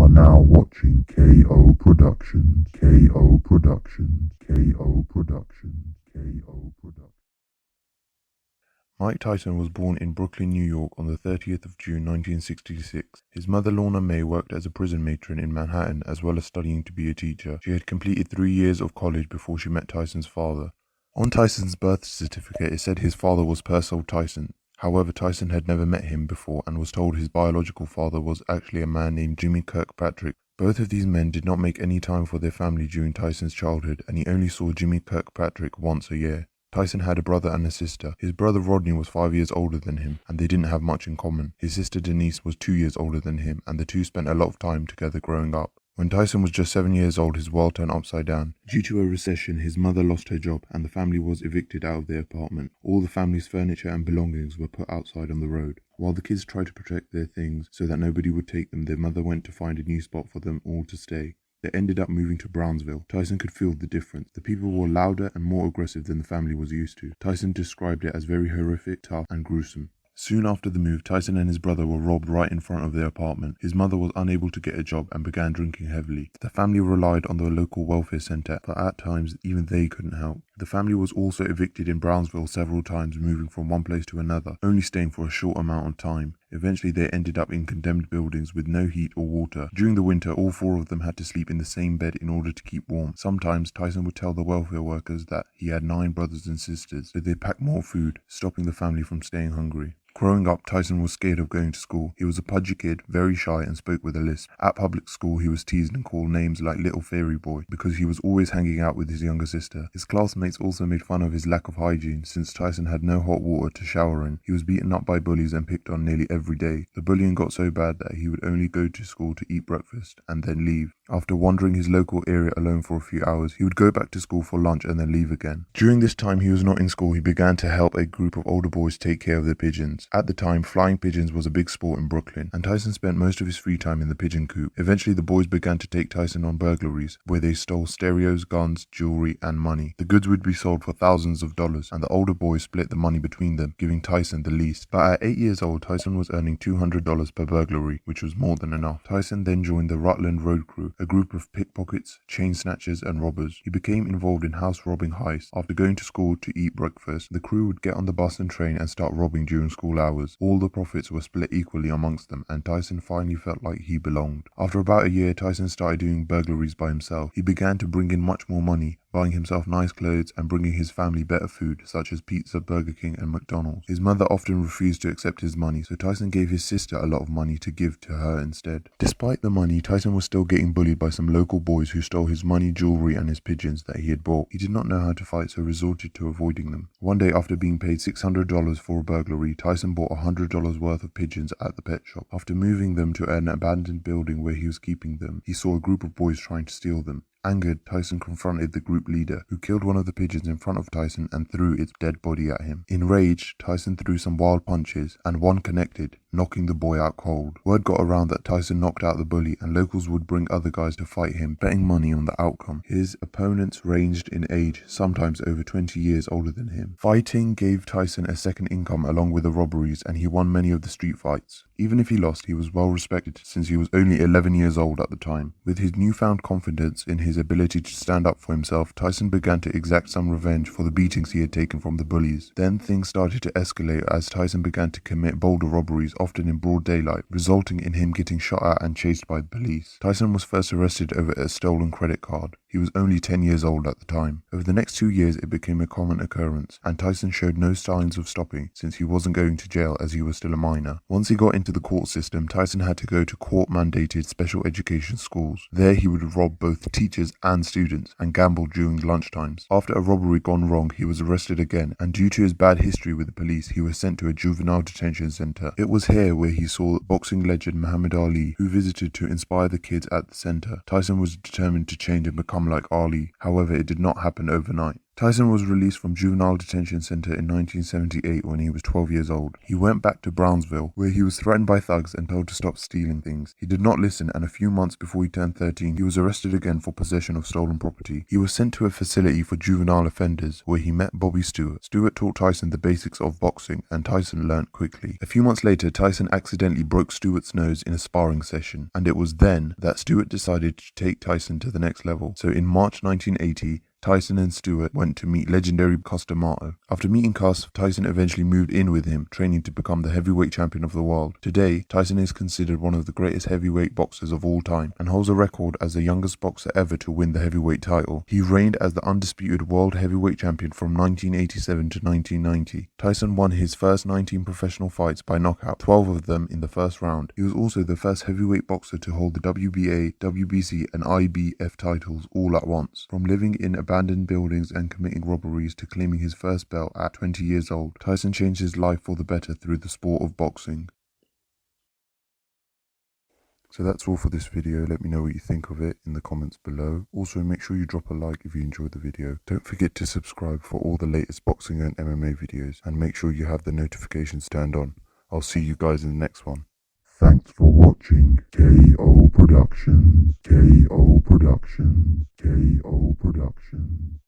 are now watching KO Productions, KO Productions, KO Productions, KO Productions. Mike Tyson was born in Brooklyn, New York on the 30th of June 1966. His mother Lorna May worked as a prison matron in Manhattan as well as studying to be a teacher. She had completed 3 years of college before she met Tyson's father. On Tyson's birth certificate it said his father was Purcell Tyson. However, Tyson had never met him before and was told his biological father was actually a man named Jimmy Kirkpatrick. Both of these men did not make any time for their family during Tyson's childhood, and he only saw Jimmy Kirkpatrick once a year. Tyson had a brother and a sister. His brother Rodney was 5 years older than him, and they didn't have much in common. His sister Denise was 2 years older than him, and the two spent a lot of time together growing up. When Tyson was just 7 years old, his world turned upside down. Due to a recession, his mother lost her job and the family was evicted out of their apartment. All the family's furniture and belongings were put outside on the road. While the kids tried to protect their things so that nobody would take them, their mother went to find a new spot for them all to stay. They ended up moving to Brownsville. Tyson could feel the difference. The people were louder and more aggressive than the family was used to. Tyson described it as very horrific, tough, and gruesome. Soon after the move, Tyson and his brother were robbed right in front of their apartment. His mother was unable to get a job and began drinking heavily. The family relied on the local welfare center, but at times even they couldn't help. The family was also evicted in Brownsville several times, moving from one place to another, only staying for a short amount of time. Eventually they ended up in condemned buildings with no heat or water. During the winter, all four of them had to sleep in the same bed in order to keep warm. Sometimes Tyson would tell the welfare workers that he had 9 brothers and sisters, so they'd pack more food, stopping the family from staying hungry. Growing up, Tyson was scared of going to school. He was a pudgy kid, very shy, and spoke with a lisp. At public school, he was teased and called names like Little Fairy Boy because he was always hanging out with his younger sister. His classmates also made fun of his lack of hygiene since Tyson had no hot water to shower in. He was beaten up by bullies and picked on nearly every day. The bullying got so bad that he would only go to school to eat breakfast and then leave. After wandering his local area alone for a few hours, he would go back to school for lunch and then leave again. During this time he was not in school, he began to help a group of older boys take care of their pigeons. At the time, flying pigeons was a big sport in Brooklyn, and Tyson spent most of his free time in the pigeon coop. Eventually the boys began to take Tyson on burglaries, where they stole stereos, guns, jewelry, and money. The goods would be sold for thousands of dollars, and the older boys split the money between them, giving Tyson the least. But at 8 years old, Tyson was earning $200 per burglary, which was more than enough. Tyson then joined the Rutland Road Crew, a group of pickpockets, chain snatchers, and robbers. He became involved in house robbing heists. After going to school to eat breakfast, the crew would get on the bus and train and start robbing during school hours. All the profits were split equally amongst them, and Tyson finally felt like he belonged. After about a year, Tyson started doing burglaries by himself. He began to bring in much more money, buying himself nice clothes and bringing his family better food such as pizza, Burger King, and McDonald's. His mother often refused to accept his money, so Tyson gave his sister a lot of money to give to her instead. Despite the money, Tyson was still getting bullied by some local boys who stole his money, jewelry, and his pigeons that he had bought. He did not know how to fight, so resorted to avoiding them. One day, after being paid $600 for a burglary, Tyson bought $100 worth of pigeons at the pet shop. After moving them to an abandoned building where he was keeping them, he saw a group of boys trying to steal them. Angered, Tyson confronted the group leader, who killed one of the pigeons in front of Tyson and threw its dead body at him. Enraged, Tyson threw some wild punches, and one connected, knocking the boy out cold. Word got around that Tyson knocked out the bully, and locals would bring other guys to fight him, betting money on the outcome. His opponents ranged in age, sometimes over 20 years older than him. Fighting gave Tyson a second income along with the robberies, and he won many of the street fights. Even if he lost, he was well respected since he was only 11 years old at the time. With his newfound confidence in his ability to stand up for himself, Tyson began to exact some revenge for the beatings he had taken from the bullies. Then things started to escalate as Tyson began to commit bolder robberies, often in broad daylight, resulting in him getting shot at and chased by the police. Tyson was first arrested over a stolen credit card. He was only 10 years old at the time. Over the next 2 years, it became a common occurrence, and Tyson showed no signs of stopping since he wasn't going to jail as he was still a minor. Once he got into the court system, Tyson had to go to court-mandated special education schools. There he would rob both teachers and students and gamble during lunchtimes. After a robbery gone wrong, he was arrested again, and due to his bad history with the police, he was sent to a juvenile detention center. It was here where he saw boxing legend Muhammad Ali, who visited to inspire the kids at the center. Tyson was determined to change and become like Ali. However, it did not happen overnight. Tyson was released from juvenile detention center in 1978 when he was 12 years old. He went back to Brownsville, where he was threatened by thugs and told to stop stealing things. He did not listen, and a few months before he turned 13, he was arrested again for possession of stolen property. He was sent to a facility for juvenile offenders, where he met Bobby Stewart. Stewart taught Tyson the basics of boxing, and Tyson learned quickly. A few months later, Tyson accidentally broke Stewart's nose in a sparring session, and it was then that Stewart decided to take Tyson to the next level. So in March 1980, Tyson and Stewart went to meet legendary Cus D'Amato. After meeting Cus, Tyson eventually moved in with him, training to become the heavyweight champion of the world. Today, Tyson is considered one of the greatest heavyweight boxers of all time and holds a record as the youngest boxer ever to win the heavyweight title. He reigned as the undisputed world heavyweight champion from 1987 to 1990. Tyson won his first 19 professional fights by knockout, 12 of them in the first round. He was also the first heavyweight boxer to hold the WBA, WBC and IBF titles all at once. From living in abandoned buildings and committing robberies to claiming his first belt at 20 years old, Tyson changed his life for the better through the sport of boxing. So that's all for this video. Let me know what you think of it in the comments below. Also, make sure you drop a like if you enjoyed the video. Don't forget to subscribe for all the latest boxing and MMA videos, and make sure you have the notifications turned on. I'll see you guys in the next one. Thanks for watching. KO Productions. KO Productions. KO Productions.